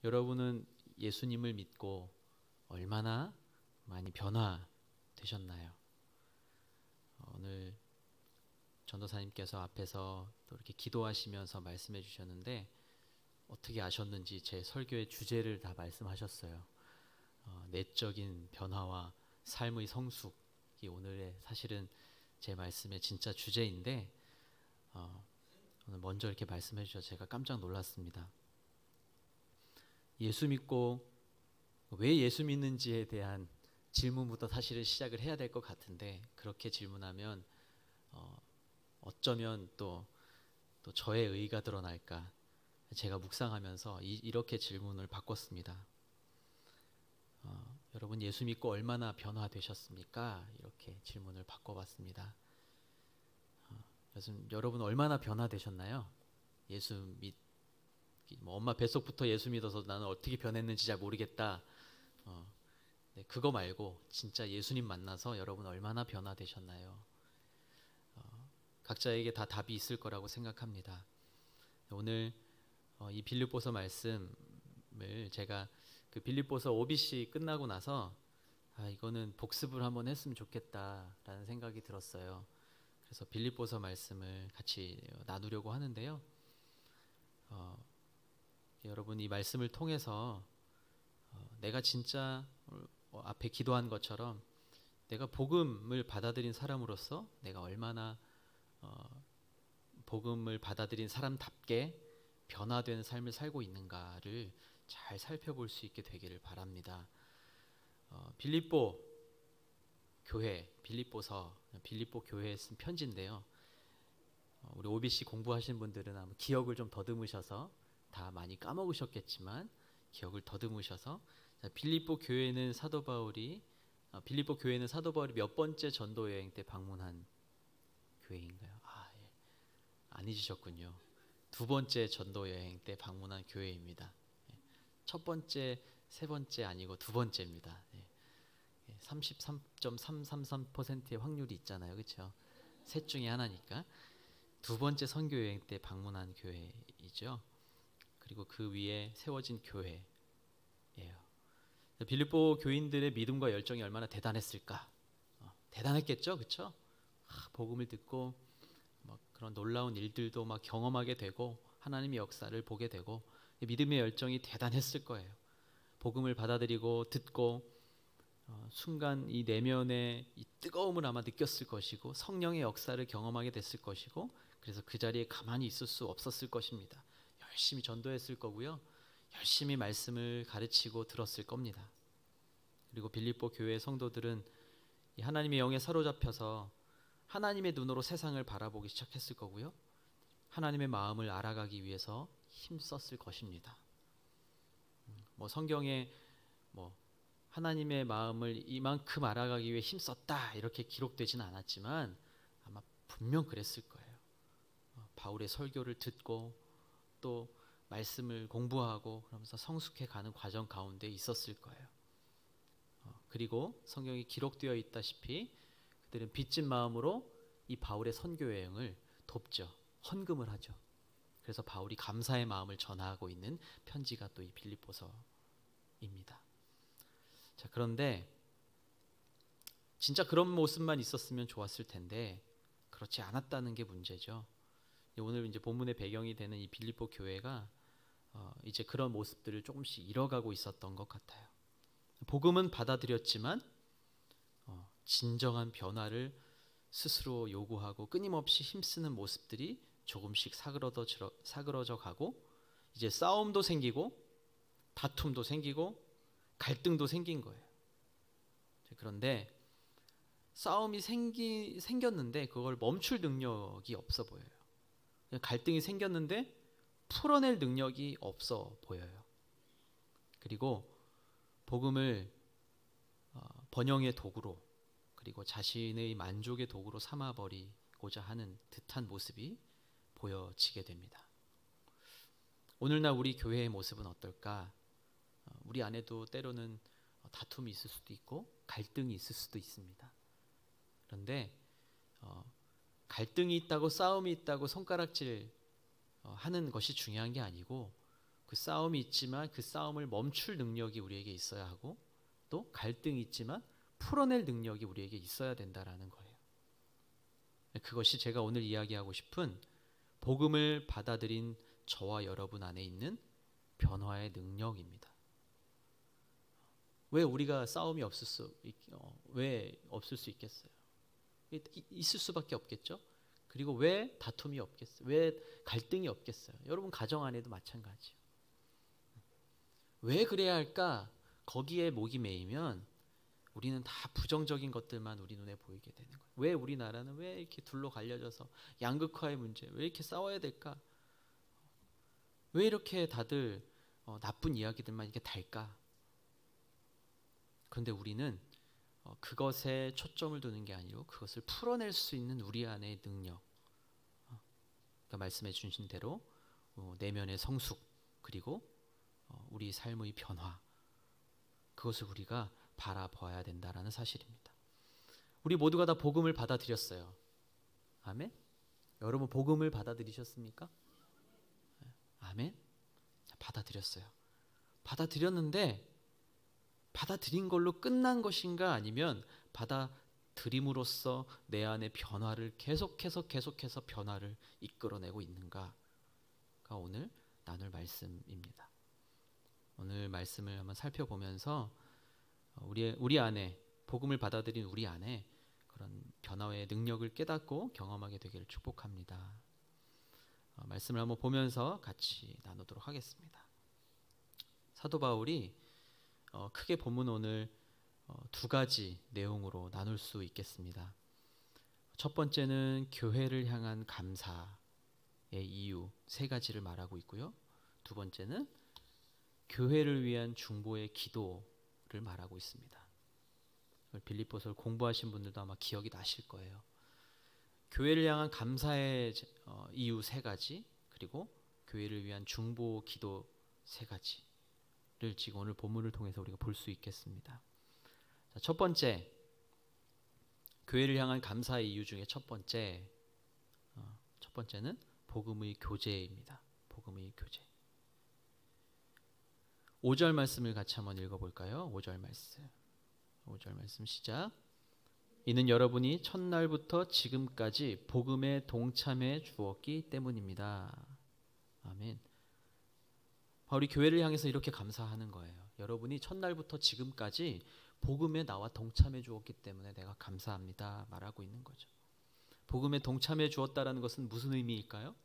여러분은 예수님을 믿고 얼마나 많이 변화되셨나요? 오늘 전도사님께서 앞에서 또 이렇게 기도하시면서 말씀해 주셨는데 어떻게 아셨는지 제 설교의 주제를 다 말씀하셨어요. 내적인 변화와 삶의 성숙이 오늘의 사실은 제 말씀의 진짜 주제인데 오늘 먼저 이렇게 말씀해 주셔서 제가 깜짝 놀랐습니다. 예수 믿고 왜 예수 믿는지에 대한 질문부터 사실은 시작을 해야 될 것 같은데 그렇게 질문하면 어쩌면 또 저의 의의가 드러날까 제가 묵상하면서 이렇게 질문을 바꿨습니다. 여러분 예수 믿고 얼마나 변화되셨습니까? 이렇게 질문을 바꿔봤습니다. 여러분 얼마나 변화되셨나요? 엄마 뱃속부터 예수 믿어서 나는 어떻게 변했는지 잘 모르겠다. 네, 그거 말고 진짜 예수님 만나서 여러분 얼마나 변화되셨나요? 각자에게 다 답이 있을 거라고 생각합니다. 오늘 이 빌립보서 말씀을 제가 그 빌립보서 OBC 끝나고 나서 이거는 복습을 한번 했으면 좋겠다라는 생각이 들었어요. 그래서 빌립보서 말씀을 같이 나누려고 하는데요. 여러분 이 말씀을 통해서 내가 진짜 앞에 기도한 것처럼 내가 복음을 받아들인 사람으로서 내가 얼마나 복음을 받아들인 사람답게 변화된 삶을 살고 있는가를 잘 살펴볼 수 있게 되기를 바랍니다. 빌립보 교회에 쓴 편지인데요. 우리 OBC 공부하신 분들은 아마 기억을 좀 더듬으셔서 다 많이 까먹으셨겠지만 기억을 더듬으셔서 빌립보 교회는 사도 바울이 몇 번째 전도 여행 때 방문한 교회인가요? 예. 안 잊으셨군요. 두 번째 전도 여행 때 방문한 교회입니다. 첫 번째, 세 번째 아니고 두 번째입니다. 33.333%의 확률이 있잖아요. 그렇죠? 셋 중에 하나니까. 두 번째 선교 여행 때 방문한 교회이죠. 그리고 그 위에 세워진 교회예요. 빌립보 교인들의 믿음과 열정이 얼마나 대단했을까? 대단했겠죠, 그렇죠? 복음을 듣고 막 그런 놀라운 일들도 막 경험하게 되고 하나님의 역사를 보게 되고 믿음의 열정이 대단했을 거예요. 복음을 받아들이고 듣고 순간 이 내면의 이 뜨거움을 아마 느꼈을 것이고 성령의 역사를 경험하게 됐을 것이고 그래서 그 자리에 가만히 있을 수 없었을 것입니다. 열심히 전도했을 거고요. 열심히 말씀을 가르치고 들었을 겁니다. 그리고 빌립보 교회의 성도들은 이 하나님의 영에 사로잡혀서 하나님의 눈으로 세상을 바라보기 시작했을 거고요. 하나님의 마음을 알아가기 위해서 힘썼을 것입니다. 성경에 하나님의 마음을 이만큼 알아가기 위해 힘썼다 이렇게 기록되지는 않았지만 아마 분명 그랬을 거예요. 바울의 설교를 듣고 또 말씀을 공부하고 그러면서 성숙해 가는 과정 가운데 있었을 거예요. 그리고 성경에 기록되어 있다시피 그들은 빚진 마음으로 이 바울의 선교 여행을 돕죠. 헌금을 하죠. 그래서 바울이 감사의 마음을 전하고 있는 편지가 또 이 빌립보서입니다. 자, 그런데 진짜 그런 모습만 있었으면 좋았을 텐데 그렇지 않았다는 게 문제죠. 오늘 이제 본문의 배경이 되는 이 빌립보 교회가 이제 그런 모습들을 조금씩 잃어가고 있었던 것 같아요. 복음은 받아들였지만 진정한 변화를 스스로 요구하고 끊임없이 힘쓰는 모습들이 조금씩 사그러져 가고 이제 싸움도 생기고 다툼도 생기고 갈등도 생긴 거예요. 그런데 싸움이 생겼는데 그걸 멈출 능력이 없어 보여요. 갈등이 생겼는데 풀어낼 능력이 없어 보여요. 그리고 복음을 번영의 도구로 그리고 자신의 만족의 도구로 삼아버리고자 하는 듯한 모습이 보여지게 됩니다. 오늘날 우리 교회의 모습은 어떨까? 우리 안에도 때로는 다툼이 있을 수도 있고 갈등이 있을 수도 있습니다. 그런데 갈등이 있다고 싸움이 있다고 손가락질 하는 것이 중요한 게 아니고 그 싸움이 있지만 그 싸움을 멈출 능력이 우리에게 있어야 하고, 또 갈등이 있지만 풀어낼 능력이 우리에게 있어야 된다라는 거예요. 그것이 제가 오늘 이야기하고 싶은 복음을 받아들인 저와 여러분 안에 있는 변화의 능력입니다. 왜 우리가 싸움이 왜 없을 수 있겠어요? 있을 수밖에 없겠죠. 그리고 왜 다툼이 없겠어요? 왜 갈등이 없겠어요? 여러분 가정 안에도 마찬가지예요. 왜 그래야 할까? 거기에 목이 메이면 우리는 다 부정적인 것들만 우리 눈에 보이게 되는 거예요. 왜 우리나라는 왜 이렇게 둘로 갈려져서 양극화의 문제, 왜 이렇게 싸워야 될까? 왜 이렇게 다들 나쁜 이야기들만 이렇게 달까? 그런데 우리는 그것에 초점을 두는 게 아니고 그것을 풀어낼 수 있는 우리 안의 능력, 그러니까 말씀해 주신 대로 내면의 성숙, 그리고 우리 삶의 변화, 그것을 우리가 바라봐야 된다라는 사실입니다. 우리 모두가 다 복음을 받아들였어요. 아멘? 여러분 복음을 받아들이셨습니까? 아멘? 받아들였어요. 받아들였는데 받아들인 걸로 끝난 것인가, 아니면 받아들임으로써 내 안의 변화를 계속해서 변화를 이끌어내고 있는가가 오늘 나눌 말씀입니다. 오늘 말씀을 한번 살펴보면서 우리 안에, 복음을 받아들인 우리 안에 그런 변화의 능력을 깨닫고 경험하게 되기를 축복합니다. 말씀을 한번 보면서 같이 나누도록 하겠습니다. 사도 바울이 크게 본문 오늘 두 가지 내용으로 나눌 수 있겠습니다. 첫 번째는 교회를 향한 감사의 이유 세 가지를 말하고 있고요. 두 번째는 교회를 위한 중보의 기도를 말하고 있습니다. 빌립보서를 공부하신 분들도 아마 기억이 나실 거예요. 교회를 향한 감사의 이유 세 가지, 그리고 교회를 위한 중보 기도 세 가지를 지금 오늘 본문을 통해서 우리가 볼 수 있겠습니다. 자, 첫 번째, 교회를 향한 감사의 이유 중에 첫 번째는 복음의 교제입니다. 복음의 교제. 5절 말씀을 같이 한번 읽어볼까요? 5절 말씀 시작. 이는 여러분이 첫날부터 지금까지 복음에 동참해 주었기 때문입니다. 아멘. 바울이 교회를 향해서 이렇게 감사하는 거예요. 여러분이 첫날부터 지금까지 복음에 나와 동참해 주었기 때문에 내가 감사합니다 말하고 있는 거죠. 복음에 동참해 주었다라는 것은 무슨 의미일까요?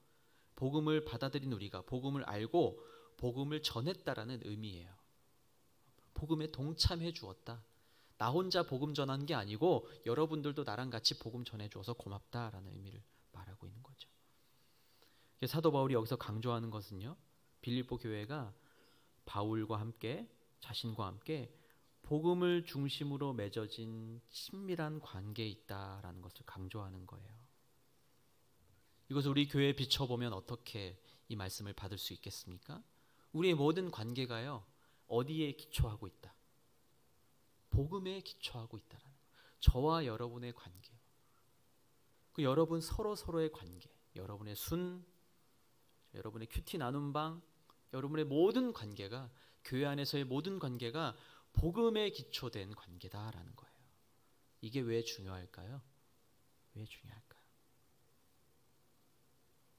복음을 받아들인 우리가 복음을 알고 복음을 전했다라는 의미예요. 복음에 동참해 주었다. 나 혼자 복음 전한 게 아니고 여러분들도 나랑 같이 복음 전해 주어서 고맙다라는 의미를 말하고 있는 거죠. 사도 바울이 여기서 강조하는 것은요, 빌립보 교회가 바울과 함께, 자신과 함께 복음을 중심으로 맺어진 친밀한 관계에 있다라는 것을 강조하는 거예요. 이것을 우리 교회에 비춰보면 어떻게 이 말씀을 받을 수 있겠습니까? 우리의 모든 관계가요, 어디에 기초하고 있다? 복음에 기초하고 있다라는 거예요. 저와 여러분의 관계, 그 여러분 서로의 관계, 여러분의 여러분의 큐티 나눔 방, 여러분의 모든 관계가, 교회 안에서의 모든 관계가 복음에 기초된 관계다라는 거예요. 이게 왜 중요할까요? 왜 중요할까요?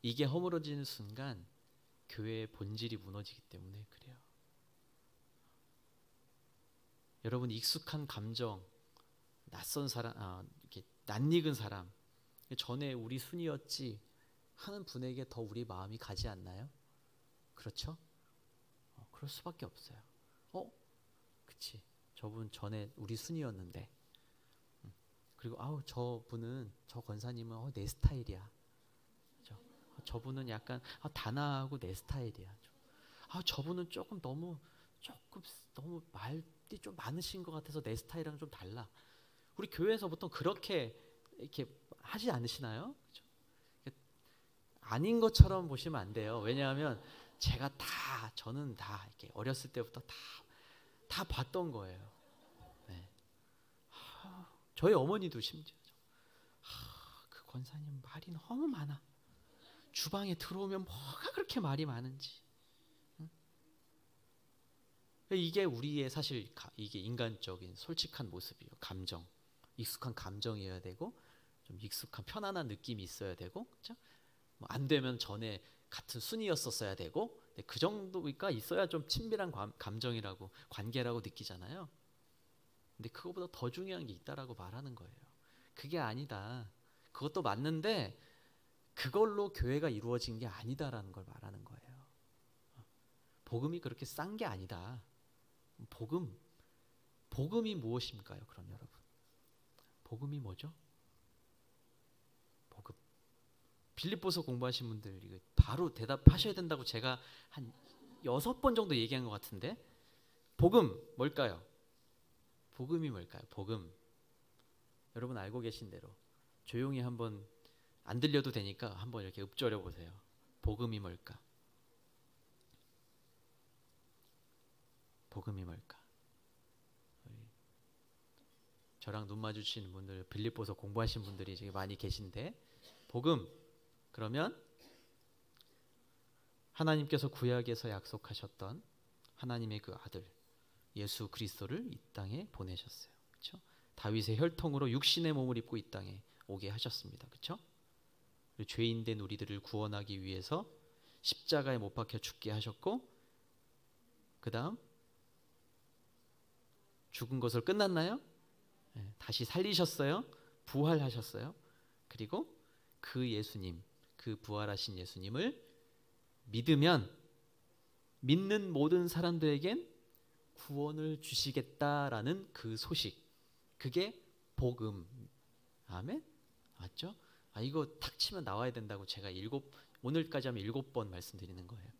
이게 허물어지는 순간 교회의 본질이 무너지기 때문에 그래요. 여러분, 익숙한 감정, 낯선 사람, 이렇게 낯익은 사람, 전에 우리 순이었지 하는 분에게 더 우리 마음이 가지 않나요? 그렇죠? 그럴 수밖에 없어요. 그치, 저분 전에 우리 순이었는데, 그리고 저분은, 저 권사님은 내 스타일이야. 저분은 약간 단아하고 내 스타일이야. 저분은 조금 너무 말이 좀 많으신 것 같아서 내 스타일이랑 좀 달라. 우리 교회에서 보통 그렇게 이렇게 하지 않으시나요? 그렇죠? 아닌 것처럼 보시면 안 돼요. 왜냐하면 저는 다 이렇게 어렸을 때부터 다 봤던 거예요. 네. 저희 어머니도 심지어 그 권사님 말이 너무 많아. 주방에 들어오면 뭐가 그렇게 말이 많은지. 응? 이게 우리의 사실 이게 인간적인 솔직한 모습이에요. 감정, 익숙한 감정이어야 되고 좀 익숙한 편안한 느낌이 있어야 되고, 그렇죠? 뭐안 되면 전에 같은 순위였었어야 되고, 그 정도가 있어야 좀 친밀한 감정이라고 관계라고 느끼잖아요. 근데 그거보다 더 중요한 게 있다라고 말하는 거예요. 그게 아니다. 그것도 맞는데 그걸로 교회가 이루어진 게 아니다라는 걸 말하는 거예요. 복음이 그렇게 싼 게 아니다. 복음이 무엇입니까요? 그럼 여러분, 복음이 뭐죠? 복음. 빌립보서 공부하신 분들 이거 바로 대답하셔야 된다고 제가 한 6번 정도 얘기한 것 같은데, 복음 뭘까요? 복음이 뭘까요? 복음. 여러분 알고 계신 대로 조용히 한번, 안 들려도 되니까 한번 이렇게 읊조려 보세요. 복음이 뭘까? 복음이 뭘까? 저랑 눈 마주치는 분들, 빌립보서 공부하신 분들이 되게 많이 계신데, 복음 그러면 하나님께서 구약에서 약속하셨던 하나님의 그 아들 예수 그리스도를 이 땅에 보내셨어요. 그렇죠? 다윗의 혈통으로 육신의 몸을 입고 이 땅에 오게 하셨습니다. 그렇죠? 죄인된 우리들을 구원하기 위해서 십자가에 못 박혀 죽게 하셨고, 그 다음 죽은 것으로 끝났나요? 네, 다시 살리셨어요. 부활하셨어요. 그리고 그 예수님, 그 부활하신 예수님을 믿으면 믿는 모든 사람들에겐 구원을 주시겠다라는 그 소식, 그게 복음. 아멘? 맞죠? 이거 탁 치면 나와야 된다고 제가 오늘까지 하면 7번 말씀드리는 거예요.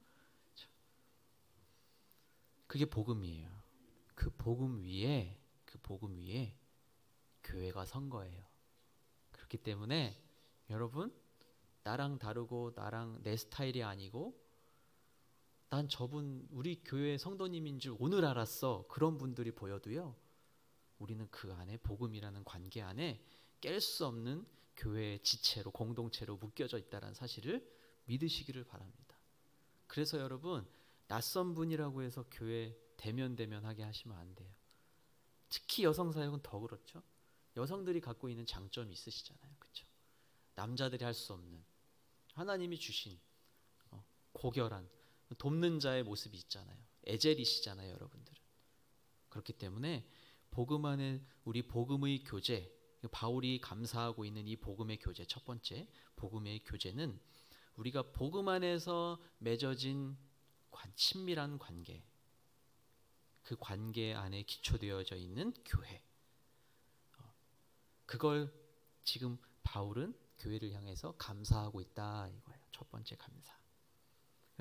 그게 복음이에요. 그 복음 위에 교회가 선 거예요. 그렇기 때문에 여러분, 나랑 다르고 내 스타일이 아니고 난 저분 우리 교회 성도님인 줄 오늘 알았어, 그런 분들이 보여도요, 우리는 그 안에 복음이라는 관계 안에 깰 수 없는 교회의 지체로, 공동체로 묶여져 있다는 사실을 믿으시기를 바랍니다. 그래서 여러분, 낯선 분이라고 해서 교회 대면하게 하시면 안 돼요. 특히 여성 사역은 더 그렇죠. 여성들이 갖고 있는 장점이 있으시잖아요. 그렇죠? 남자들이 할 수 없는 하나님이 주신 고결한 돕는 자의 모습이 있잖아요. 에젤이시잖아요, 여러분들은. 그렇기 때문에 복음 안에 우리 복음의 교제, 바울이 감사하고 있는 이 복음의 교제, 첫 번째 복음의 교제는 우리가 복음 안에서 맺어진 친밀한 관계, 그 관계 안에 기초되어져 있는 교회, 그걸 지금 바울은 교회를 향해서 감사하고 있다 이거예요. 첫 번째 감사.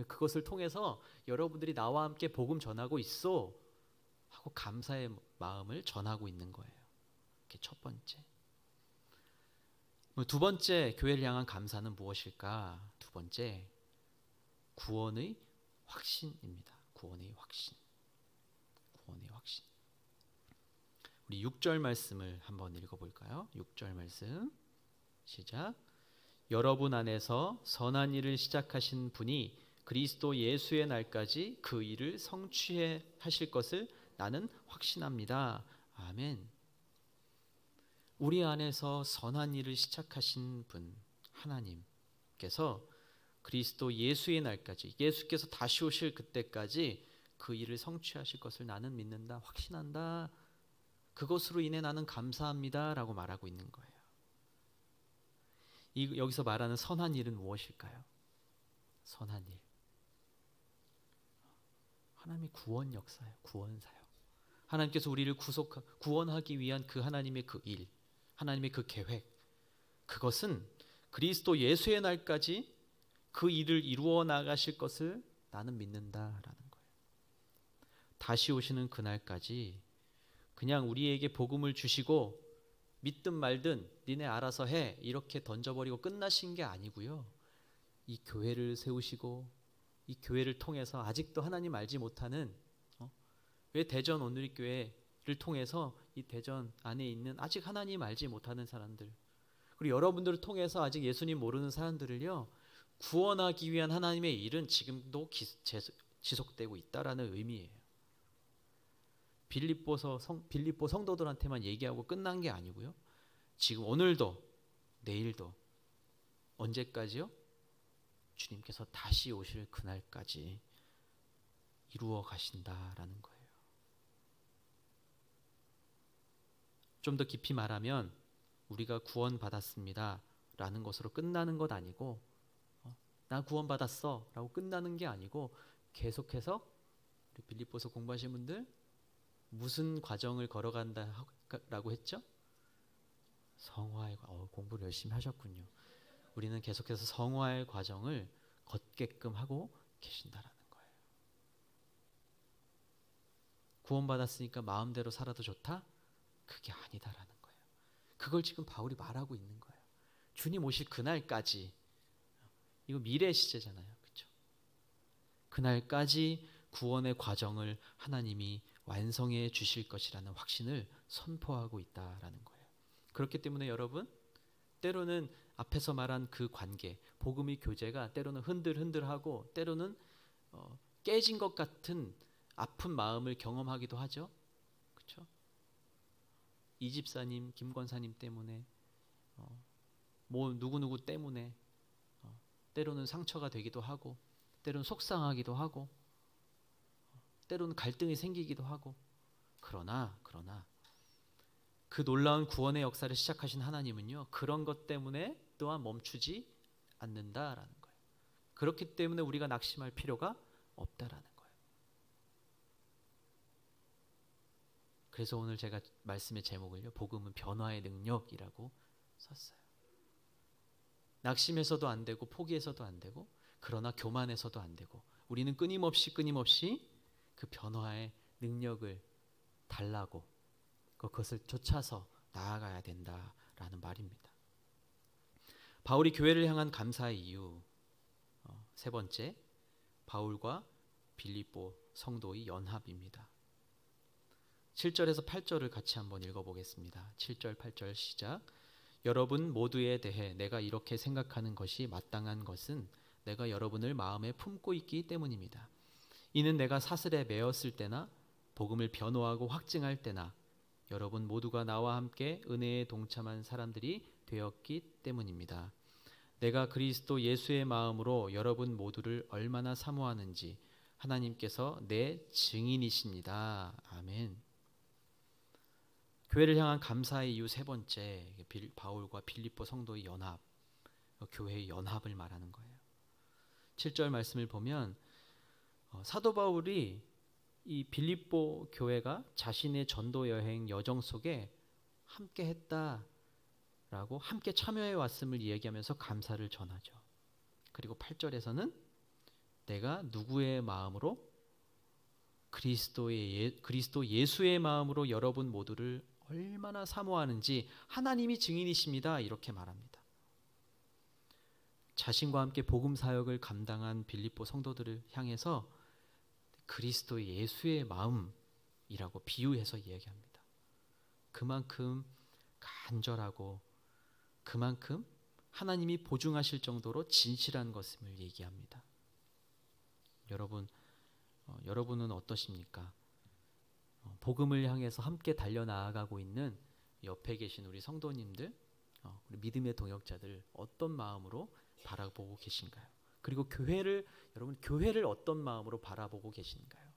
그것을 통해서 여러분들이 나와 함께 복음 전하고 있어 하고 감사의 마음을 전하고 있는 거예요. 그게 첫 번째. 두 번째 교회를 향한 감사는 무엇일까? 두 번째, 구원의 확신입니다. 구원의 확신. 우리 6절 말씀을 한번 읽어볼까요? 6절 말씀 시작. 여러분 안에서 선한 일을 시작하신 분이 그리스도 예수의 날까지 그 일을 성취해 하실 것을 나는 확신합니다. 아멘. 우리 안에서 선한 일을 시작하신 분, 하나님께서 그리스도 예수의 날까지, 예수께서 다시 오실 그때까지 그 일을 성취하실 것을 나는 믿는다, 확신한다. 그것으로 인해 나는 감사합니다 라고 말하고 있는 거예요. 여기서 말하는 선한 일은 무엇일까요? 선한 일, 하나님의 구원 역사예요. 구원 사역. 하나님께서 우리를 구원하기 위한 그 하나님의 그 일, 하나님의 그 계획, 그것은 그리스도 예수의 날까지 그 일을 이루어 나가실 것을 나는 믿는다라는 거예요. 다시 오시는 그날까지 그냥 우리에게 복음을 주시고 믿든 말든 니네 알아서 해 이렇게 던져버리고 끝나신 게 아니고요. 이 교회를 세우시고 이 교회를 통해서 아직도 하나님 알지 못하는 왜 대전 온누리교회를 통해서 이 대전 안에 있는 아직 하나님 알지 못하는 사람들, 그리고 여러분들을 통해서 아직 예수님 모르는 사람들을요, 구원하기 위한 하나님의 일은 지금도 지속되고 있다라는 의미예요. 빌립보 성도들한테만 얘기하고 끝난 게 아니고요. 지금 오늘도 내일도 언제까지요? 주님께서 다시 오실 그날까지 이루어 가신다라는 거예요. 좀 더 깊이 말하면 우리가 구원받았습니다 라는 것으로 끝나는 것 아니고 나 구원받았어 라고 끝나는 게 아니고 계속해서 우리 빌립보서 공부하신 분들 무슨 과정을 걸어간다라고 했죠? 성화의 공부를 열심히 하셨군요. 우리는 계속해서 성화의 과정을 걷게끔 하고 계신다라는 거예요. 구원받았으니까 마음대로 살아도 좋다? 그게 아니다라는 거예요. 그걸 지금 바울이 말하고 있는 거예요. 주님 오실 그날까지, 이거 미래 시제잖아요. 그렇죠? 그날까지 구원의 과정을 하나님이 완성해 주실 것이라는 확신을 선포하고 있다라는 거예요. 그렇기 때문에 여러분, 때로는 앞에서 말한 그 관계, 복음의 교제가 때로는 흔들흔들하고 때로는 깨진 것 같은 아픈 마음을 경험하기도 하죠. 그렇죠? 이 집사님, 김 권사님 때문에 뭐 누구누구 때문에 때로는 상처가 되기도 하고 때로는 속상하기도 하고 때로는 갈등이 생기기도 하고 그러나 그 놀라운 구원의 역사를 시작하신 하나님은요, 그런 것 때문에 또한 멈추지 않는다라는 거예요. 그렇기 때문에 우리가 낙심할 필요가 없다라는 거예요. 그래서 오늘 제가 말씀의 제목을요, 복음은 변화의 능력이라고 썼어요. 낙심해서도 안 되고 포기해서도 안 되고 그러나 교만해서도 안 되고 우리는 끊임없이 그 변화의 능력을 달라고 그것을 쫓아서 나아가야 된다라는 말입니다. 바울이 교회를 향한 감사의 이유, 세 번째, 바울과 빌립보 성도의 연합입니다. 7절에서 8절을 같이 한번 읽어보겠습니다. 7절, 8절 시작. 여러분 모두에 대해 내가 이렇게 생각하는 것이 마땅한 것은 내가 여러분을 마음에 품고 있기 때문입니다. 이는 내가 사슬에 매었을 때나 복음을 변호하고 확증할 때나 여러분 모두가 나와 함께 은혜에 동참한 사람들이 되었기 때문입니다. 내가 그리스도 예수의 마음으로 여러분 모두를 얼마나 사모하는지 하나님께서 내 증인이십니다. 아멘. 교회를 향한 감사의 이유 세 번째, 바울과 빌립보 성도의 연합, 교회의 연합을 말하는 거예요. 7절 말씀을 보면 사도 바울이 이 빌립보 교회가 자신의 전도 여행 여정 속에 함께 했다라고 함께 참여해 왔음을 이야기하면서 감사를 전하죠. 그리고 8절에서는 내가 누구의 마음으로 그리스도 예수의 마음으로 여러분 모두를 얼마나 사모하는지 하나님이 증인이십니다. 이렇게 말합니다. 자신과 함께 복음 사역을 감당한 빌립보 성도들을 향해서 그리스도 예수의 마음이라고 비유해서 이야기합니다. 그만큼 간절하고 그만큼 하나님이 보증하실 정도로 진실한 것임을 얘기합니다. 여러분은 어떠십니까? 복음을 향해서 함께 달려나아가고 있는 옆에 계신 우리 성도님들, 우리 믿음의 동역자들 어떤 마음으로 바라보고 계신가요? 그리고 여러분 교회를 어떤 마음으로 바라보고 계신가요?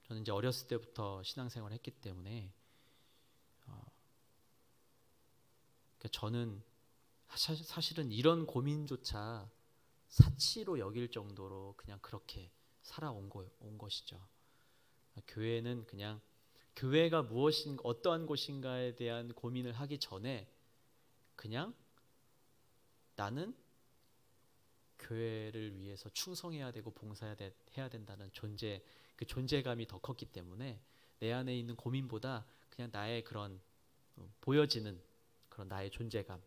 저는 이제 어렸을 때부터 신앙생활을 했기 때문에 저는 사실은 이런 고민조차 사치로 여길 정도로 그냥 그렇게 살아온 것이죠. 교회는 그냥 교회가 무엇인가 어떠한 곳인가에 대한 고민을 하기 전에 그냥 나는 교회를 위해서 충성해야 되고 봉사해야 된다는 그 존재감이 더 컸기 때문에 내 안에 있는 고민보다 그냥 나의 그런 보여지는 그런 나의 존재감,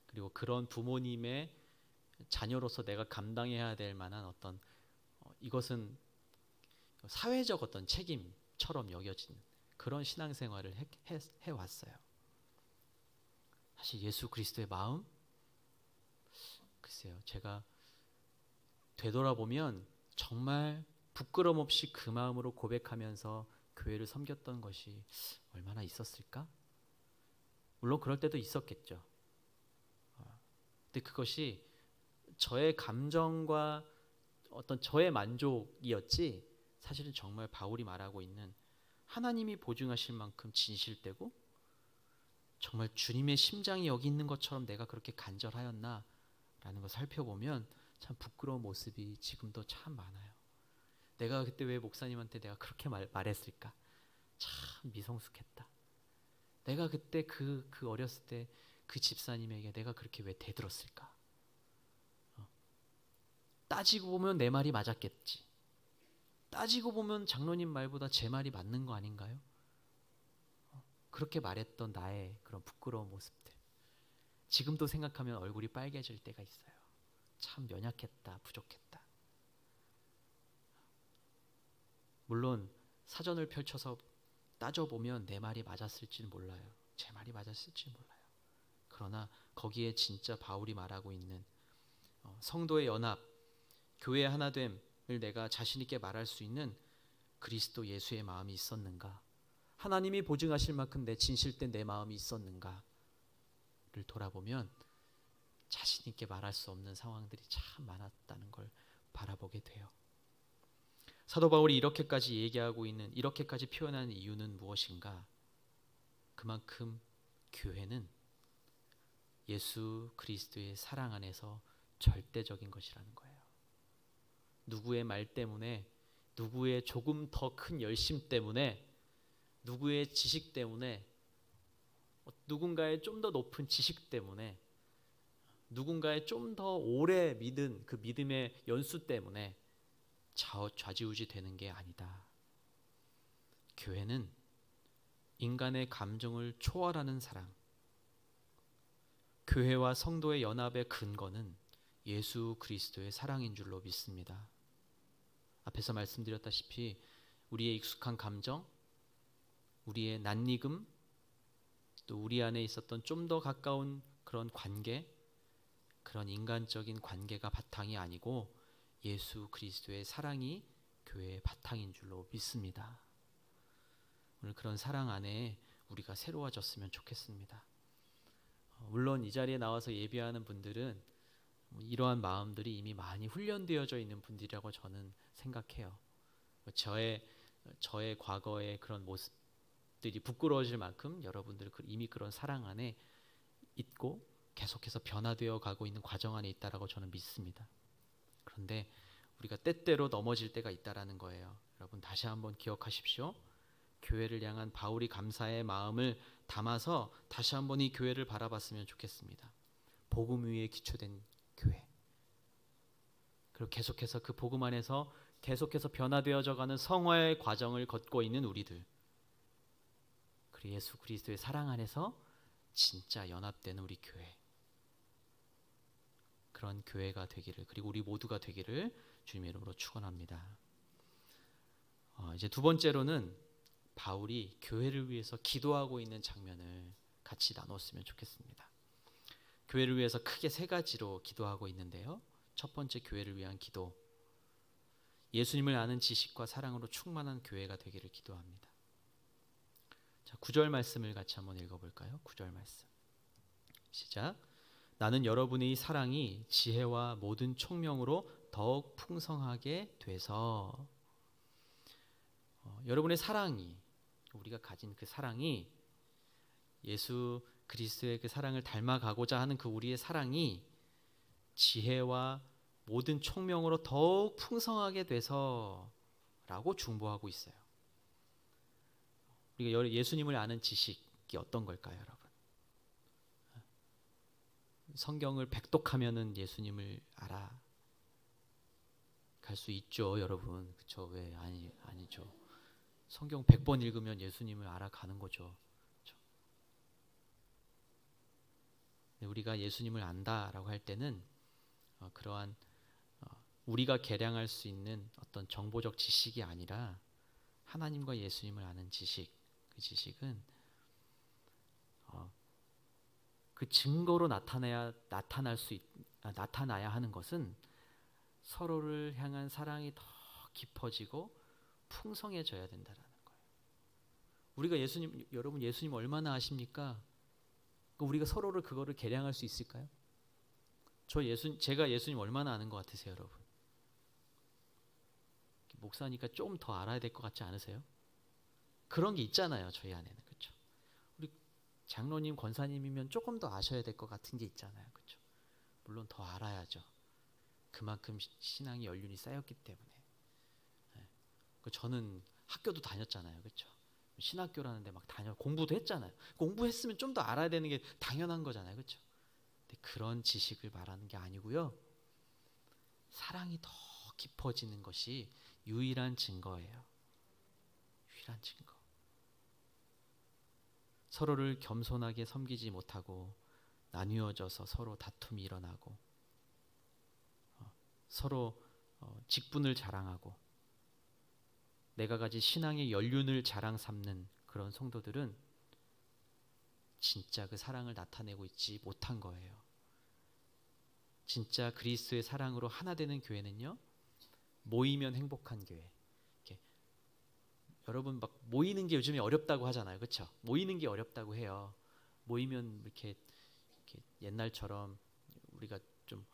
그리고 그런 부모님의 자녀로서 내가 감당해야 될 만한 어떤 이것은 사회적 어떤 책임처럼 여겨지는 그런 신앙생활을 해왔어요. 사실 예수 그리스도의 마음, 글쎄요, 제가 되돌아보면 정말 부끄럼 없이 그 마음으로 고백하면서 교회를 섬겼던 것이 얼마나 있었을까? 물론 그럴 때도 있었겠죠. 근데 그것이 저의 감정과 어떤 저의 만족이었지, 사실은 정말 바울이 말하고 있는 하나님이 보증하실 만큼 진실되고 정말 주님의 심장이 여기 있는 것처럼 내가 그렇게 간절하였나 라는 걸 살펴보면 참 부끄러운 모습이 지금도 참 많아요. 내가 그때 왜 목사님한테 내가 그렇게 말했을까? 참 미성숙했다. 내가 그때 그 어렸을 때 그 집사님에게 내가 그렇게 왜 대들었을까? 따지고 보면 내 말이 맞았겠지. 따지고 보면 장로님 말보다 제 말이 맞는 거 아닌가요? 그렇게 말했던 나의 그런 부끄러운 모습들, 지금도 생각하면 얼굴이 빨개질 때가 있어요. 참 연약했다, 부족했다. 물론 사전을 펼쳐서 따져보면 내 말이 맞았을지는 몰라요. 제 말이 맞았을지는 몰라요. 그러나 거기에 진짜 바울이 말하고 있는 성도의 연합, 교회의 하나됨을 내가 자신 있게 말할 수 있는 그리스도 예수의 마음이 있었는가? 하나님이 보증하실 만큼 내 진실된 내 마음이 있었는가를 돌아보면 자신 있게 말할 수 없는 상황들이 참 많았다는 걸 바라보게 돼요. 사도 바울이 이렇게까지 얘기하고 있는, 이렇게까지 표현하는 이유는 무엇인가? 그만큼 교회는 예수 그리스도의 사랑 안에서 절대적인 것이라는 거예요. 누구의 말 때문에, 누구의 조금 더 큰 열심 때문에, 누구의 지식 때문에, 누군가의 좀 더 높은 지식 때문에, 누군가의 좀 더 오래 믿은 그 믿음의 연수 때문에 좌지우지 되는 게 아니다. 교회는 인간의 감정을 초월하는 사랑, 교회와 성도의 연합의 근거는 예수 그리스도의 사랑인 줄로 믿습니다. 앞에서 말씀드렸다시피 우리의 익숙한 감정, 우리의 낯익음, 또 우리 안에 있었던 좀 더 가까운 그런 관계, 그런 인간적인 관계가 바탕이 아니고 예수 그리스도의 사랑이 교회의 바탕인 줄로 믿습니다. 오늘 그런 사랑 안에 우리가 새로워졌으면 좋겠습니다. 물론 이 자리에 나와서 예배하는 분들은 이러한 마음들이 이미 많이 훈련되어져 있는 분들이라고 저는 생각해요. 저의 과거의 그런 모습들이 부끄러워질 만큼 여러분들은 이미 그런 사랑 안에 있고 계속해서 변화되어 가고 있는 과정 안에 있다라고 저는 믿습니다. 그런데 우리가 때때로 넘어질 때가 있다라는 거예요. 여러분 다시 한번 기억하십시오. 교회를 향한 바울이 감사의 마음을 담아서 다시 한번 이 교회를 바라봤으면 좋겠습니다. 복음 위에 기초된 교회. 그리고 계속해서 그 복음 안에서 계속해서 변화되어져 가는 성화의 과정을 걷고 있는 우리들. 그리고 예수 그리스도의 사랑 안에서 진짜 연합되는 우리 교회. 그런 교회가 되기를, 그리고 우리 모두가 되기를 주님의 이름으로 축원합니다. 이제 두 번째로는 바울이 교회를 위해서 기도하고 있는 장면을 같이 나눴으면 좋겠습니다. 교회를 위해서 크게 세 가지로 기도하고 있는데요. 첫 번째, 교회를 위한 기도. 예수님을 아는 지식과 사랑으로 충만한 교회가 되기를 기도합니다. 자, 9절 말씀을 같이 한번 읽어볼까요? 9절 말씀. 시작. 나는 여러분의 사랑이 지혜와 모든 총명으로 더욱 풍성하게 돼서, 여러분의 사랑이, 우리가 가진 그 사랑이, 예수 그리스도의 그 사랑을 닮아가고자 하는 그 우리의 사랑이 지혜와 모든 총명으로 더욱 풍성하게 돼서 라고 중보하고 있어요. 우리가 예수님을 아는 지식이 어떤 걸까요, 여러분? 성경을 백독하면은 예수님을 알아갈 수 있죠, 여러분. 그렇죠? 왜 아니죠. 성경 100번 읽으면 예수님을 알아가는 거죠. 그렇죠? 우리가 예수님을 안다라고 할 때는 그러한 우리가 계량할 수 있는 어떤 정보적 지식이 아니라 하나님과 예수님을 아는 지식, 그 지식은 그 증거로 나타나야 하는 것은 서로를 향한 사랑이 더 깊어지고 풍성해져야 된다라는 거예요. 우리가 여러분 예수님 얼마나 아십니까? 우리가 서로를 그거를 계량할 수 있을까요? 제가 예수님 얼마나 아는 것 같으세요, 여러분? 목사니까 좀 더 알아야 될 것 같지 않으세요? 그런 게 있잖아요, 저희 안에는. 그렇죠? 우리 장로님, 권사님이면 조금 더 아셔야 될 것 같은 게 있잖아요. 그렇죠? 물론 더 알아야죠. 그만큼 신앙의 연륜이 쌓였기 때문에. 저는 학교도 다녔잖아요. 그렇죠? 신학교라는 데 막 공부도 했잖아요. 공부했으면 좀 더 알아야 되는 게 당연한 거잖아요. 그렇죠? 근데 그런 지식을 말하는 게 아니고요. 사랑이 더 깊어지는 것이 유일한 증거예요. 유일한 증거. 서로를 겸손하게 섬기지 못하고 나뉘어져서 서로 다툼이 일어나고 서로 직분을 자랑하고 내가 가진 신앙의 연륜을 자랑 삼는 그런 성도들은 진짜 그 사랑을 나타내고 있지 못한 거예요. 진짜 그리스도의 사랑으로 하나 되는 교회는요, 모이면 행복한 교회. 여러분 막 모이는 게 요즘에 어렵다고 하잖아요. 그렇죠? 모이는 게 어렵다고 해요. 모이면 이렇게 옛날처럼 우리가 좀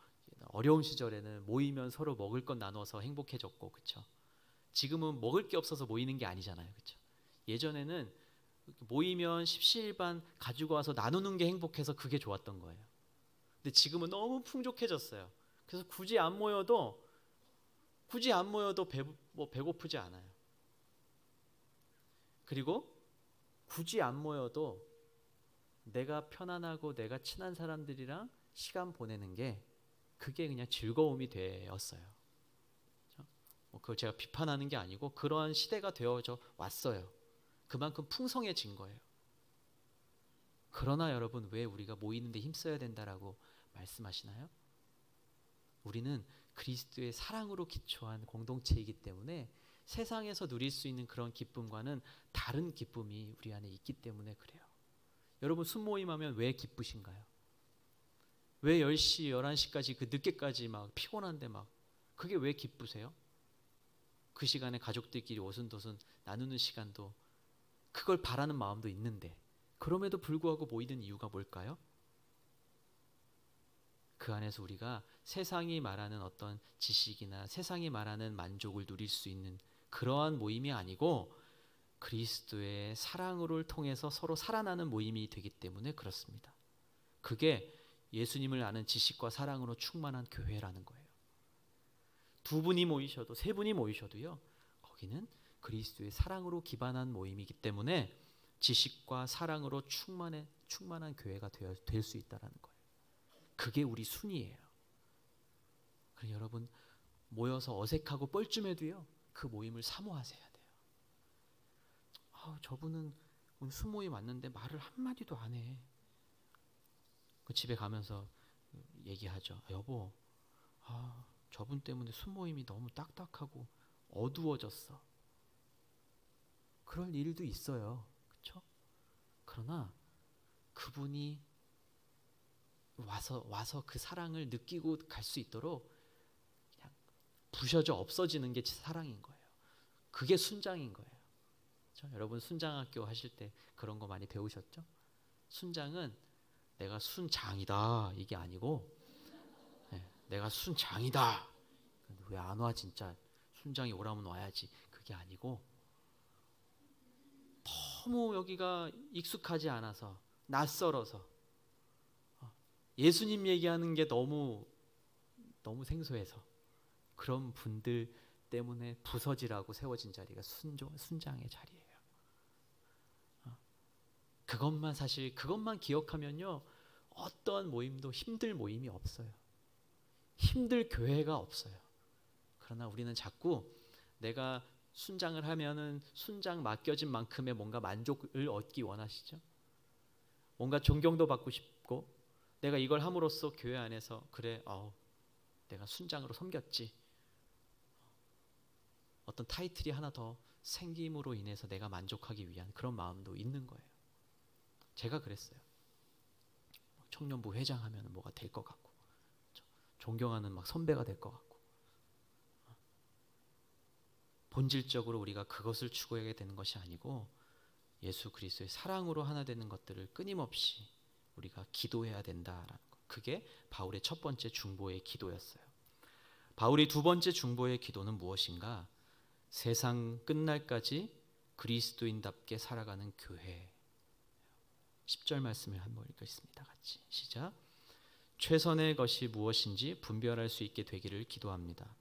어려운 시절에는 모이면 서로 먹을 것 나눠서 행복해졌고, 그렇죠? 지금은 먹을 게 없어서 모이는 게 아니잖아요. 그렇죠? 예전에는 모이면 십시일반 가지고 와서 나누는 게 행복해서 그게 좋았던 거예요. 근데 지금은 너무 풍족해졌어요. 그래서 굳이 안 모여도 배고프지 않아요. 그리고 굳이 안 모여도 내가 편안하고 내가 친한 사람들이랑 시간 보내는 게 그게 그냥 즐거움이 되었어요. 그걸 제가 비판하는 게 아니고 그러한 시대가 되어져 왔어요. 그만큼 풍성해진 거예요. 그러나 여러분, 왜 우리가 모이는데 힘써야 된다라고 말씀하시나요? 우리는 그리스도의 사랑으로 기초한 공동체이기 때문에 세상에서 누릴 수 있는 그런 기쁨과는 다른 기쁨이 우리 안에 있기 때문에 그래요. 여러분 순모임하면 왜 기쁘신가요? 왜 10시, 11시까지 그 늦게까지 막 피곤한데 막 그게 왜 기쁘세요? 그 시간에 가족들끼리 오순도순 나누는 시간도 그걸 바라는 마음도 있는데 그럼에도 불구하고 모이는 이유가 뭘까요? 그 안에서 우리가 세상이 말하는 어떤 지식이나 세상이 말하는 만족을 누릴 수 있는 그러한 모임이 아니고 그리스도의 사랑을 통해서 서로 살아나는 모임이 되기 때문에 그렇습니다. 그게 예수님을 아는 지식과 사랑으로 충만한 교회라는 거예요. 2분이 모이셔도 3분이 모이셔도요, 거기는 그리스도의 사랑으로 기반한 모임이기 때문에 지식과 사랑으로 충만한 교회가 될 수 있다는 거예요. 그게 우리 순위예요. 그래서 여러분 모여서 어색하고 뻘쭘해도요, 그 모임을 사모하셔야 돼요. 저분은 오늘 수모임 왔는데 말을 한마디도 안 해. 그 집에 가면서 얘기하죠. 여보, 저분 때문에 수모임이 너무 딱딱하고 어두워졌어. 그럴 일도 있어요. 그렇죠? 그러나 그분이 와서 그 사랑을 느끼고 갈 수 있도록 그냥 부셔져 없어지는 게 사랑인 거예요. 그게 순장인 거예요. 그렇죠? 여러분 순장학교 하실 때 그런 거 많이 배우셨죠? 순장은 내가 순장이다 이게 아니고 내가 순장이다. 왜 안 와 진짜. 순장이 오라면 와야지. 그게 아니고 너무 여기가 익숙하지 않아서 낯설어서 예수님 얘기하는 게 너무 생소해서 그런 분들 때문에 부서지라고 세워진 자리가 순장의 자리예요. 그것만 기억하면요, 어떤 모임도 힘들 모임이 없어요. 힘들 교회가 없어요. 그러나 우리는 자꾸 내가 순장을 하면은 순장 맡겨진 만큼의 뭔가 만족을 얻기 원하시죠? 뭔가 존경도 받고 싶고 내가 이걸 함으로써 교회 안에서 그래, 내가 순장으로 섬겼지. 어떤 타이틀이 하나 더 생김으로 인해서 내가 만족하기 위한 그런 마음도 있는 거예요. 제가 그랬어요. 청년부 회장하면 뭐가 될 것 같고, 존경하는 막 선배가 될 것 같고. 본질적으로 우리가 그것을 추구해야 되는 것이 아니고 예수 그리스도의 사랑으로 하나 되는 것들을 끊임없이 우리가 기도해야 된다라는 것. 그게 바울의 첫 번째 중보의 기도였어요. 바울의 두 번째 중보의 기도는 무엇인가? 세상 끝날까지 그리스도인답게 살아가는 교회. 10절 말씀을 한번 읽겠습니다. 같이 시작. 최선의 것이 무엇인지 분별할 수 있게 되기를 기도합니다.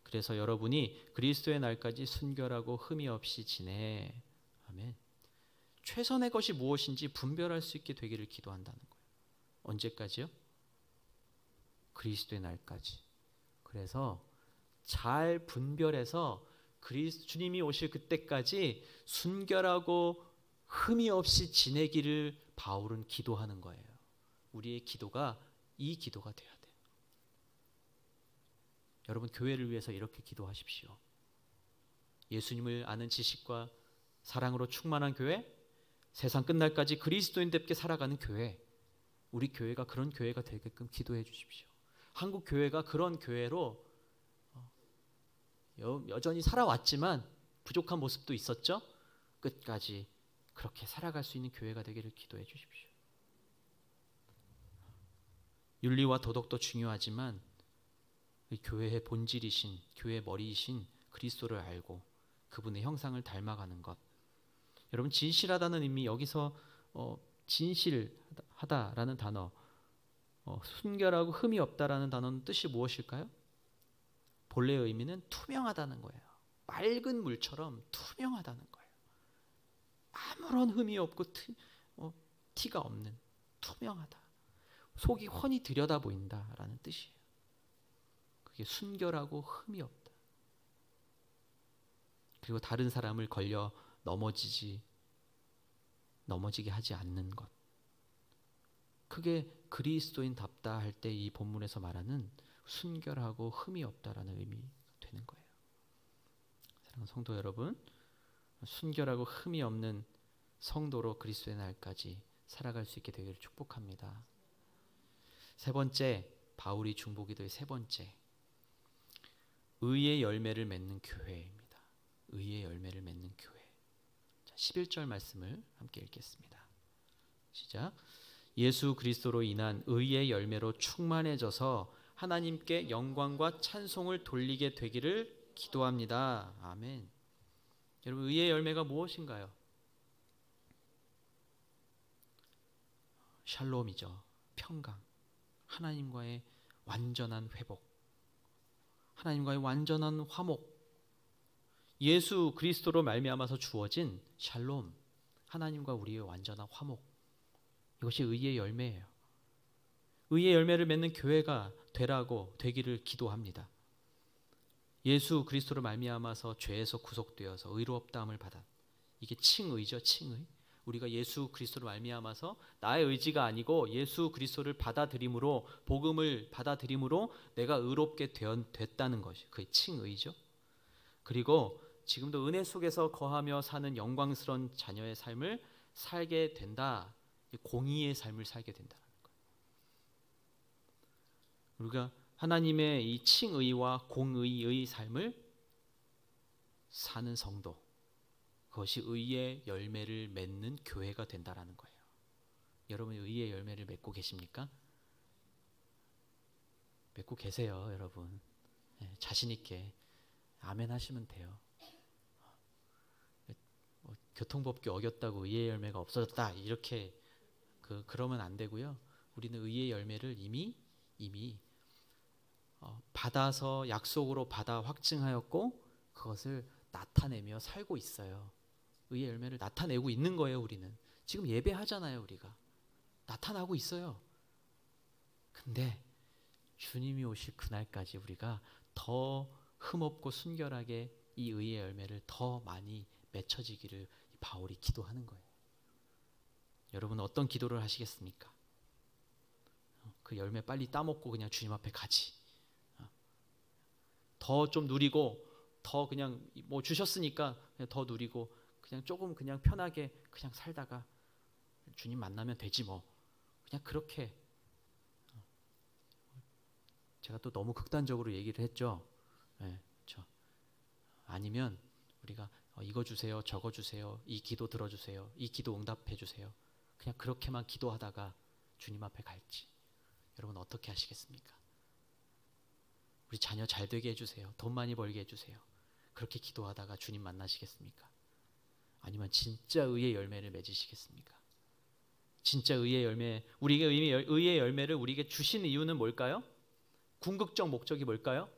그래서 여러분이 그리스도의 날까지 순결하고 흠이 없이 지내. 아멘. 최선의 것이 무엇인지 분별할 수 있게 되기를 기도한다는 거예요. 언제까지요? 그리스도의 날까지. 그래서 잘 분별해서 주님이 오실 그때까지 순결하고 흠이 없이 지내기를 바울은 기도하는 거예요. 우리의 기도가 이 기도가 돼야 돼요. 여러분 교회를 위해서 이렇게 기도하십시오. 예수님을 아는 지식과 사랑으로 충만한 교회, 세상 끝날까지 그리스도인답게 살아가는 교회, 우리 교회가 그런 교회가 되게끔 기도해 주십시오. 한국 교회가 그런 교회로 여전히 살아왔지만 부족한 모습도 있었죠. 끝까지 그렇게 살아갈 수 있는 교회가 되기를 기도해 주십시오. 윤리와 도덕도 중요하지만 교회의 본질이신, 교회의 머리이신 그리스도를 알고 그분의 형상을 닮아가는 것. 여러분 진실하다는 의미 여기서 진실하다라는 단어, 순결하고 흠이 없다라는 단어는 뜻이 무엇일까요? 본래의 의미는 투명하다는 거예요. 맑은 물처럼 투명하다는 거예요. 아무런 흠이 없고 티가 없는 투명하다. 속이 훤히 들여다 보인다라는 뜻이에요. 그게 순결하고 흠이 없다. 그리고 다른 사람을 걸려 넘어지게 하지 않는 것. 그게 그리스도인답다 할 때 이 본문에서 말하는 순결하고 흠이 없다라는 의미가 되는 거예요. 사랑하는 성도 여러분, 순결하고 흠이 없는 성도로 그리스도의 날까지 살아갈 수 있게 되기를 축복합니다. 세 번째, 바울이 중보기도의 세 번째, 의의 열매를 맺는 교회입니다. 의의 열매를 맺는 교회. 자, 11절 말씀을 함께 읽겠습니다. 시작. 예수 그리스도로 인한 의의 열매로 충만해져서 하나님께 영광과 찬송을 돌리게 되기를 기도합니다. 아멘. 여러분 의의 열매가 무엇인가요? 샬롬이죠. 평강. 하나님과의 완전한 회복. 하나님과의 완전한 화목. 예수 그리스도로 말미암아서 주어진 샬롬. 하나님과 우리의 완전한 화목. 이것이 의의 열매예요. 의의 열매를 맺는 교회가 되기를 기도합니다. 예수 그리스도로 말미암아서 죄에서 구속되어서 의롭다함을 받아. 이게 칭의죠, 칭의. 우리가 예수 그리스도로 말미암아서 나의 의지가 아니고 예수 그리스도를 받아들임으로, 복음을 받아들임으로 내가 의롭게 됐다는 것이 그게 칭의죠. 그리고 지금도 은혜 속에서 거하며 사는 영광스러운 자녀의 삶을 살게 된다. 공의의 삶을 살게 된다는 거예요. 우리가 하나님의 이 칭의와 공의의 삶을 사는 성도, 그것이 의의 열매를 맺는 교회가 된다라는 거예요. 여러분 의의 열매를 맺고 계십니까? 맺고 계세요, 여러분. 네, 자신 있게 아멘 하시면 돼요. 교통법규 어겼다고 의의 열매가 없어졌다 이렇게 그러면 안 되고요. 우리는 의의 열매를 이미 받아서 약속으로 받아 확증하였고 그것을 나타내며 살고 있어요. 의의 열매를 나타내고 있는 거예요. 우리는 지금 예배하잖아요. 우리가 나타나고 있어요. 근데 주님이 오실 그날까지 우리가 더 흠없고 순결하게 이 의의 열매를 더 많이 맺혀지기를 바울이 기도하는 거예요. 여러분 어떤 기도를 하시겠습니까? 그 열매 빨리 따먹고 그냥 주님 앞에 가지. 더 좀 누리고 더 그냥 뭐 주셨으니까 그냥 더 누리고 그냥 조금 그냥 편하게 그냥 살다가 주님 만나면 되지 뭐. 그냥 그렇게. 제가 또 너무 극단적으로 얘기를 했죠. 네, 아니면 우리가 이거 주세요, 저거 주세요, 이 기도 들어주세요, 이 기도 응답해 주세요. 그냥 그렇게만 기도하다가 주님 앞에 갈지, 여러분 어떻게 하시겠습니까? 우리 자녀 잘 되게 해주세요, 돈 많이 벌게 해주세요, 그렇게 기도하다가 주님 만나시겠습니까? 아니면 진짜 의의 열매를 맺으시겠습니까? 진짜 의의 열매, 우리에게 의의 열매를 우리에게 주신 이유는 뭘까요? 궁극적 목적이 뭘까요?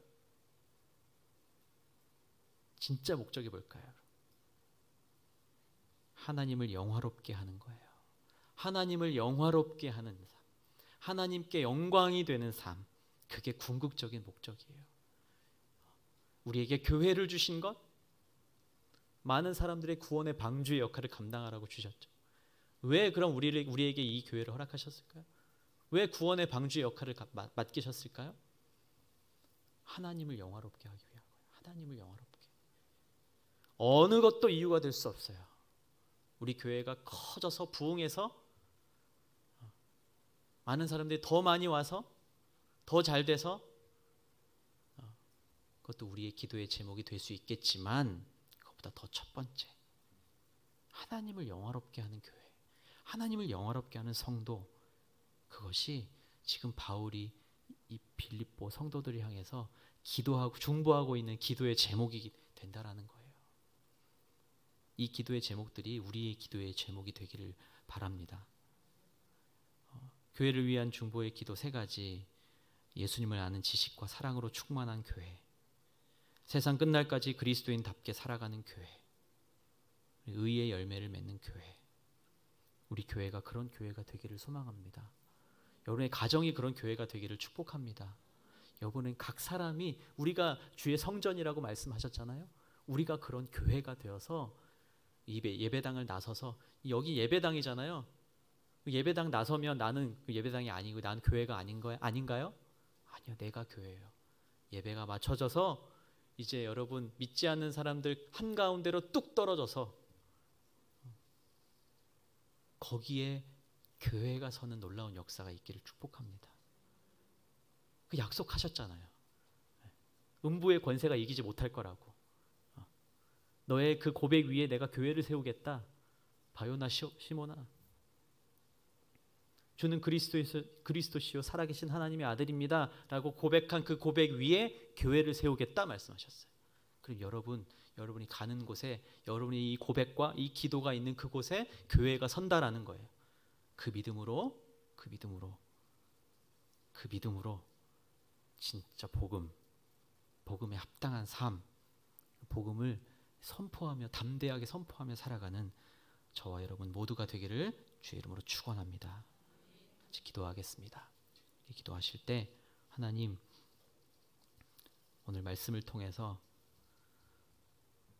진짜 목적이 뭘까요? 하나님을 영화롭게 하는 거예요. 하나님을 영화롭게 하는 삶, 하나님께 영광이 되는 삶, 그게 궁극적인 목적이에요. 우리에게 교회를 주신 것, 많은 사람들의 구원의 방주의 역할을 감당하라고 주셨죠. 왜 그럼 우리에게 이 교회를 허락하셨을까요? 왜 구원의 방주의 역할을 맡기셨을까요? 하나님을 영화롭게 하기 위한 거예요. 하나님을 영화롭게. 어느 것도 이유가 될 수 없어요. 우리 교회가 커져서 부흥해서 많은 사람들이 더 많이 와서 더 잘 돼서 그것도 우리의 기도의 제목이 될 수 있겠지만, 그것보다 더 첫 번째, 하나님을 영화롭게 하는 교회, 하나님을 영화롭게 하는 성도, 그것이 지금 바울이 이 빌립보 성도들을 향해서 기도하고 중보하고 있는 기도의 제목이 된다라는 거예요. 이 기도의 제목들이 우리의 기도의 제목이 되기를 바랍니다. 교회를 위한 중보의 기도 3가지. 예수님을 아는 지식과 사랑으로 충만한 교회, 세상 끝날까지 그리스도인답게 살아가는 교회, 의의 열매를 맺는 교회. 우리 교회가 그런 교회가 되기를 소망합니다. 여러분의 가정이 그런 교회가 되기를 축복합니다. 여러분은 각 사람이, 우리가 주의 성전이라고 말씀하셨잖아요. 우리가 그런 교회가 되어서 예배당을 나서서, 여기 예배당이잖아요. 예배당 나서면 나는 그 예배당이 아니고 나는 교회가 아닌가요? 아니요, 내가 교회예요. 예배가 맞춰져서 이제 여러분 믿지 않는 사람들 한가운데로 뚝 떨어져서 거기에 교회가 서는 놀라운 역사가 있기를 축복합니다. 그 약속하셨잖아요. 음부의 권세가 이기지 못할 거라고. 너의 그 고백 위에 내가 교회를 세우겠다. 바요나 시모나, 주는 그리스도시요 살아계신 하나님의 아들입니다 라고 고백한 그 고백 위에 교회를 세우겠다 말씀하셨어요. 그리고 여러분이 가는 곳에, 여러분이 이 고백과 이 기도가 있는 그곳에 교회가 선다라는 거예요. 그 믿음으로 진짜 복음에 합당한 삶, 복음을 선포하며 담대하게 선포하며 살아가는 저와 여러분 모두가 되기를 주의 이름으로 축원합니다. 같이 기도하겠습니다. 기도하실 때 하나님, 오늘 말씀을 통해서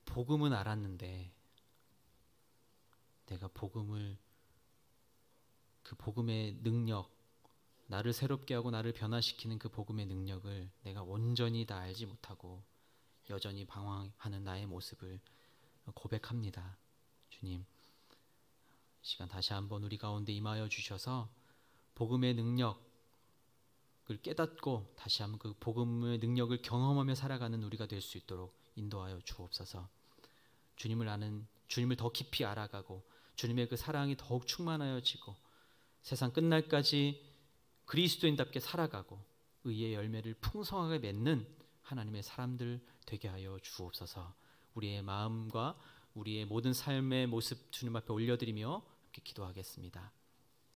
복음은 알았는데 내가 그 복음의 능력, 나를 새롭게 하고 나를 변화시키는 그 복음의 능력을 내가 온전히 다 알지 못하고 여전히 방황하는 나의 모습을 고백합니다. 주님, 이 시간 다시 한번 우리 가운데 임하여 주셔서 복음의 능력을 깨닫고 다시 한번 그 복음의 능력을 경험하며 살아가는 우리가 될 수 있도록 인도하여 주옵소서. 주님을 더 깊이 알아가고 주님의 그 사랑이 더욱 충만하여지고 세상 끝날까지 그리스도인답게 살아가고 의의 열매를 풍성하게 맺는 하나님의 사람들 되게 하여 주옵소서. 우리의 마음과 우리의 모든 삶의 모습 주님 앞에 올려드리며 함께 기도하겠습니다.